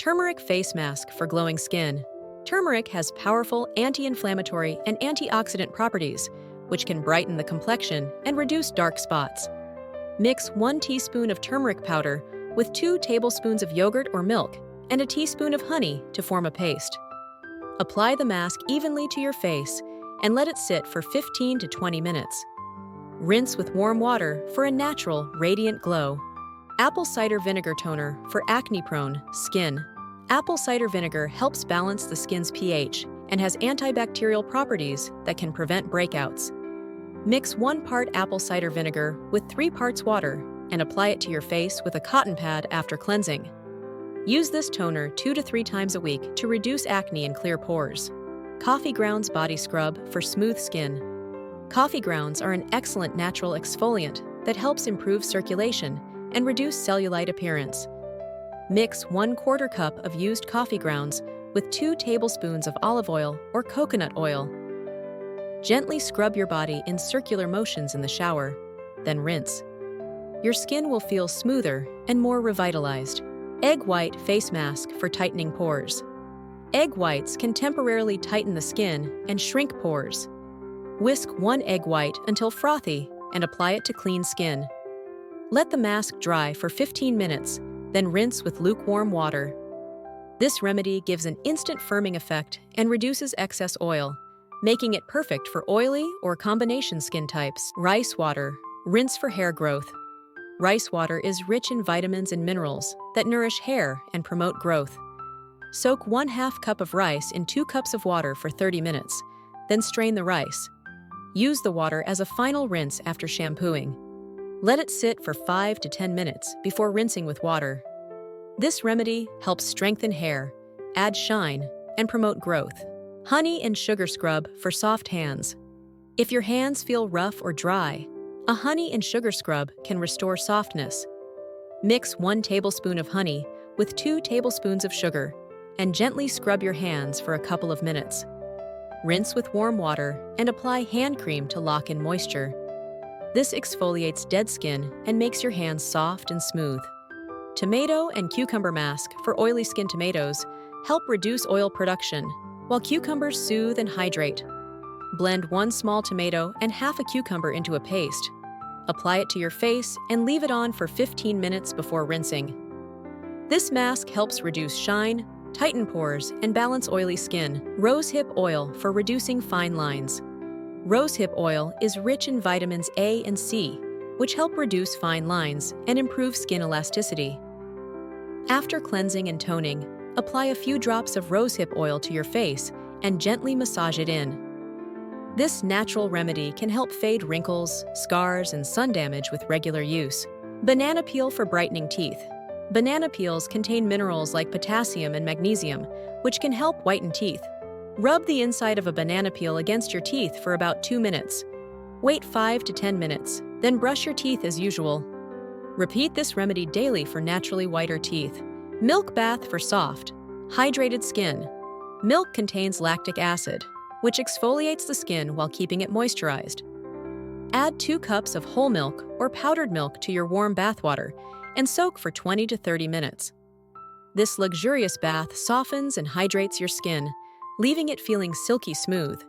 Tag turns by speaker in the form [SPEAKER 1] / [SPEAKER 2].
[SPEAKER 1] Turmeric face mask for glowing skin. Turmeric has powerful anti-inflammatory and antioxidant properties, which can brighten the complexion and reduce dark spots. Mix 1 teaspoon of turmeric powder with 2 tablespoons of yogurt or milk and a teaspoon of honey to form a paste. Apply the mask evenly to your face and let it sit for 15 to 20 minutes. Rinse with warm water for a natural, radiant glow. Apple cider vinegar toner for acne-prone skin. Apple cider vinegar helps balance the skin's pH and has antibacterial properties that can prevent breakouts. Mix 1 part apple cider vinegar with 3 parts water and apply it to your face with a cotton pad after cleansing. Use this toner 2 to 3 times a week to reduce acne and clear pores. Coffee grounds body scrub for smooth skin. Coffee grounds are an excellent natural exfoliant that helps improve circulation and reduce cellulite appearance. Mix 1/4 cup of used coffee grounds with 2 tablespoons of olive oil or coconut oil. Gently scrub your body in circular motions in the shower, then rinse. Your skin will feel smoother and more revitalized. Egg white face mask for tightening pores. Egg whites can temporarily tighten the skin and shrink pores. Whisk 1 egg white until frothy and apply it to clean skin. Let the mask dry for 15 minutes, then rinse with lukewarm water. This remedy gives an instant firming effect and reduces excess oil, making it perfect for oily or combination skin types. Rice water. Rinse for hair growth. Rice water is rich in vitamins and minerals that nourish hair and promote growth. Soak 1/2 cup of rice in 2 cups of water for 30 minutes, then strain the rice. Use the water as a final rinse after shampooing. Let it sit for 5 to 10 minutes before rinsing with water. This remedy helps strengthen hair, add shine, and promote growth. Honey and sugar scrub for soft hands. If your hands feel rough or dry, a honey and sugar scrub can restore softness. Mix 1 tablespoon of honey with 2 tablespoons of sugar and gently scrub your hands for a couple of minutes. Rinse with warm water and apply hand cream to lock in moisture. This exfoliates dead skin and makes your hands soft and smooth. Tomato and cucumber mask for oily skin. Tomatoes help reduce oil production, while cucumbers soothe and hydrate. Blend 1 small tomato and half a cucumber into a paste. Apply it to your face and leave it on for 15 minutes before rinsing. This mask helps reduce shine, tighten pores, and balance oily skin. Rosehip oil for reducing fine lines. Rosehip oil is rich in vitamins A and C, which help reduce fine lines and improve skin elasticity. After cleansing and toning, apply a few drops of rosehip oil to your face and gently massage it in. This natural remedy can help fade wrinkles, scars, and sun damage with regular use. Banana peel for brightening teeth. Banana peels contain minerals like potassium and magnesium, which can help whiten teeth. Rub the inside of a banana peel against your teeth for about 2 minutes. Wait 5 to 10 minutes, then brush your teeth as usual. Repeat this remedy daily for naturally whiter teeth. Milk bath for soft, hydrated skin. Milk contains lactic acid, which exfoliates the skin while keeping it moisturized. Add 2 cups of whole milk or powdered milk to your warm bath water and soak for 20 to 30 minutes. This luxurious bath softens and hydrates your skin, leaving it feeling silky smooth.